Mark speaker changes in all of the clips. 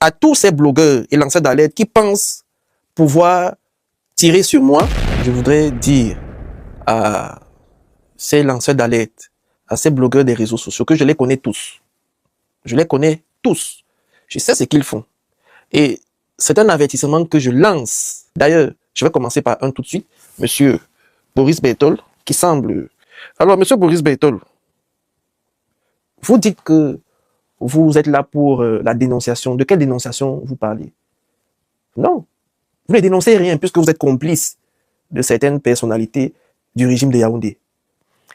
Speaker 1: à tous ces blogueurs et lanceurs d'alerte qui pensent pouvoir tirer sur moi, je voudrais dire à ces lanceurs d'alerte, à ces blogueurs des réseaux sociaux, que je les connais tous. Je les connais tous. Je sais ce qu'ils font. Et c'est un avertissement que je lance. D'ailleurs, je vais commencer par un tout de suite. Monsieur Boris Bertol, qui semble... Alors, monsieur Boris Bertol, vous dites que vous êtes là pour la dénonciation. De quelle dénonciation vous parlez? Non. Vous ne dénoncez rien puisque vous êtes complice de certaines personnalités du régime de Yaoundé.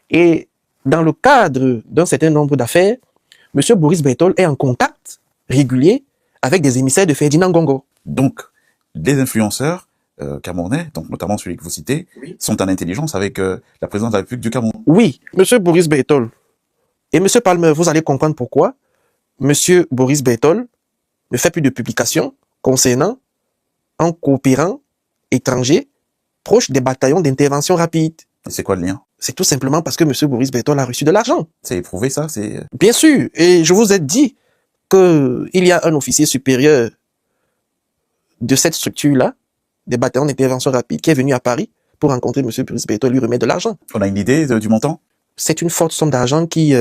Speaker 1: Et dans le cadre d'un certain nombre d'affaires, monsieur Boris Bertol est en contact régulier avec des émissaires de Ferdinand Ngongo.
Speaker 2: Donc, les influenceurs camerounais, donc notamment celui que vous citez, oui, sont en intelligence avec la présidence de la République du Cameroun.
Speaker 1: Oui, monsieur Boris Bertol. Et monsieur Palmer, vous allez comprendre pourquoi monsieur Boris Bertol ne fait plus de publications concernant un coopérant étranger proche des bataillons d'intervention rapide.
Speaker 2: Et c'est quoi le lien?
Speaker 1: C'est tout simplement parce que monsieur Boris Bertol a reçu de l'argent.
Speaker 2: C'est éprouvé ça? C'est
Speaker 1: Bien sûr, et je vous ai dit qu'il y a un officier supérieur de cette structure-là, des bataillons d'intervention rapide, qui est venu à Paris pour rencontrer monsieur Boris Bertol et lui remettre de l'argent.
Speaker 2: On a une idée du montant?
Speaker 1: C'est une forte somme d'argent qui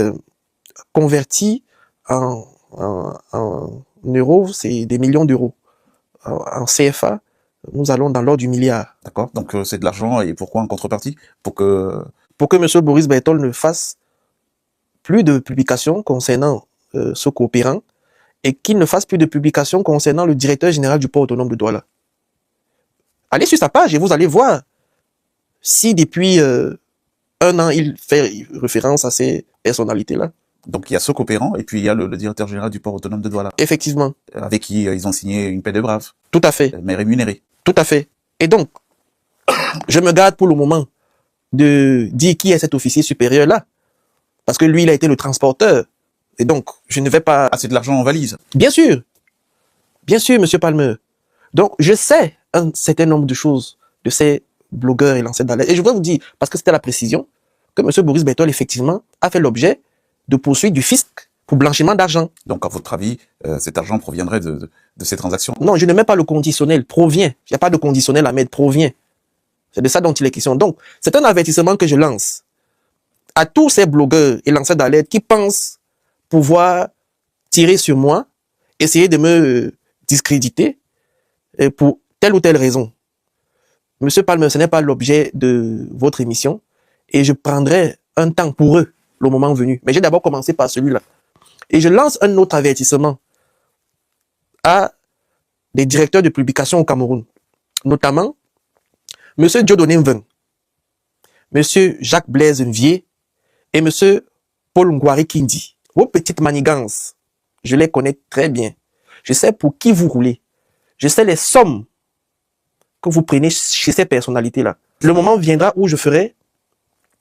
Speaker 1: convertit en euros, c'est des millions d'euros. En CFA, nous allons dans l'ordre du milliard.
Speaker 2: D'accord, donc c'est de l'argent, et pourquoi en contrepartie? Pour que
Speaker 1: M. Boris Bertol ne fasse plus de publications concernant ce coopérant et qu'il ne fasse plus de publications concernant le directeur général du port autonome de Douala. Allez sur sa page et vous allez voir si depuis un an il fait référence à ces personnalités-là.
Speaker 2: Donc il y a ce coopérant et puis il y a le directeur général du port autonome de Douala.
Speaker 1: Effectivement.
Speaker 2: Avec qui ils ont signé une paix de braves.
Speaker 1: Tout à fait.
Speaker 2: Mais rémunérée.
Speaker 1: Tout à fait. Et donc, je me garde pour le moment de dire qui est cet officier supérieur-là. Parce que lui, il a été le transporteur. Et donc, je ne vais pas...
Speaker 2: Ah, c'est de l'argent en valise?
Speaker 1: Bien sûr. Bien sûr, monsieur Palmer. Donc, je sais un certain nombre de choses de ces blogueurs et lanceurs d'alerte. Et je voudrais vous dire, parce que c'était la précision, que monsieur Boris Bertol, effectivement, a fait l'objet de poursuites du fisc pour blanchiment d'argent.
Speaker 2: Donc, à votre avis, cet argent proviendrait de ces transactions?
Speaker 1: Non, je ne mets pas le conditionnel, provient. Il n'y a pas de conditionnel à mettre, provient. C'est de ça dont il est question. Donc, c'est un avertissement que je lance à tous ces blogueurs et lanceurs d'alerte qui pensent pouvoir tirer sur moi, essayer de me discréditer pour telle ou telle raison. Monsieur Palmer, ce n'est pas l'objet de votre émission et je prendrai un temps pour eux, le moment venu. Mais j'ai d'abord commencé par celui-là. Et je lance un autre avertissement à des directeurs de publication au Cameroun, notamment monsieur Dieudonné Mveng, monsieur Jacques Blaise Nvier et monsieur Paul Ngouari Kindi. Vos petites manigances, je les connais très bien. Je sais pour qui vous roulez. Je sais les sommes que vous prenez chez ces personnalités-là. Le moment viendra où je ferai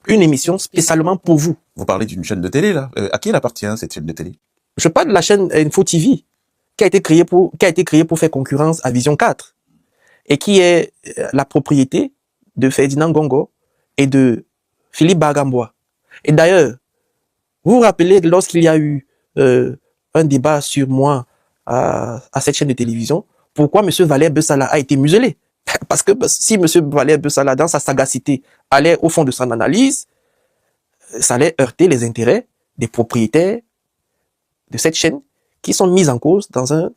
Speaker 1: une émission spécialement pour vous.
Speaker 2: Vous parlez d'une chaîne de télé, là. À qui elle appartient, cette chaîne de télé?
Speaker 1: Je parle de la chaîne Info TV, qui a été créée pour faire concurrence à Vision 4 et qui est la propriété de Ferdinand Ngongo et de Philippe Bagamboa. Et d'ailleurs, vous vous rappelez lorsqu'il y a eu un débat sur moi à cette chaîne de télévision, pourquoi M. Valère Bessala a été muselé? Parce que si M. Valère Bessala, dans sa sagacité, allait au fond de son analyse, ça allait heurter les intérêts des propriétaires de cette chaîne qui sont mis en cause dans un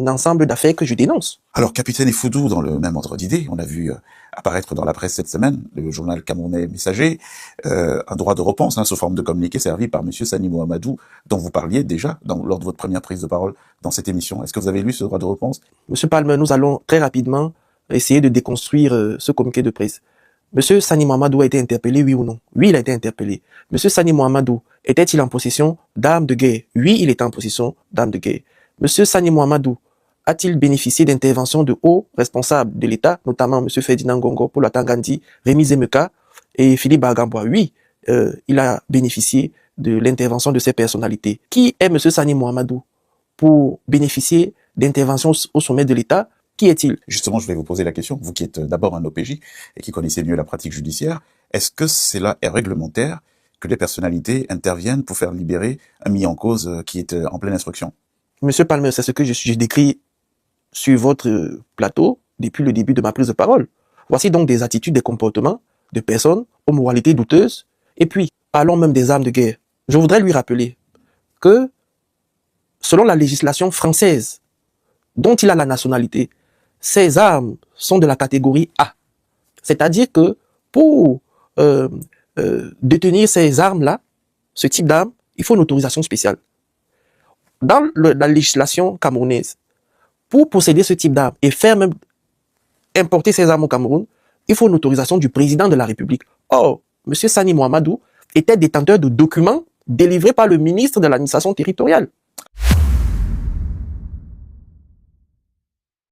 Speaker 1: ensemble d'affaires que je dénonce.
Speaker 2: Alors, Capitaine Foudou, dans le même ordre d'idée, on a vu apparaître dans la presse cette semaine, le journal camerounais Messager, un droit de réponse sous forme de communiqué servi par M. Sani Mohamedou, dont vous parliez déjà lors de votre première prise de parole dans cette émission. Est-ce que vous avez lu ce droit de réponse?
Speaker 1: Monsieur Palmer, nous allons très rapidement essayer de déconstruire ce communiqué de presse. Monsieur Sani Mohamedou a été interpellé, oui ou non? Oui, il a été interpellé. Monsieur Sani Mohamedou était-il en possession d'armes de guerre? Oui, il était en possession d'armes de guerre. Monsieur Sani Mohamedou a-t-il bénéficié d'interventions de hauts responsables de l'État, notamment monsieur Ferdinand Ngongo, Paul Atangandi, Rémi Zemeka et Philippe Bagamboa? Oui, il a bénéficié de l'intervention de ces personnalités. Qui est monsieur Sani Mohamedou pour bénéficier d'interventions au sommet de l'État? Qui est-il?
Speaker 2: Justement, je vais vous poser la question, vous qui êtes d'abord un OPJ et qui connaissez mieux la pratique judiciaire, est-ce que cela est réglementaire que les personnalités interviennent pour faire libérer un mis en cause qui est en pleine instruction?
Speaker 1: Monsieur Palmer, c'est ce que je décris sur votre plateau depuis le début de ma prise de parole. Voici donc des attitudes, des comportements de personnes aux moralités douteuses. Et puis, parlons même des armes de guerre. Je voudrais lui rappeler que, selon la législation française, dont il a la nationalité, ces armes sont de la catégorie A. C'est-à-dire que pour détenir ces armes-là, ce type d'armes, il faut une autorisation spéciale. Dans la législation camerounaise, pour posséder ce type d'armes et faire même importer ces armes au Cameroun, il faut une autorisation du président de la République. Or, M. Sani Mohamedou était détenteur de documents délivrés par le ministre de l'administration territoriale.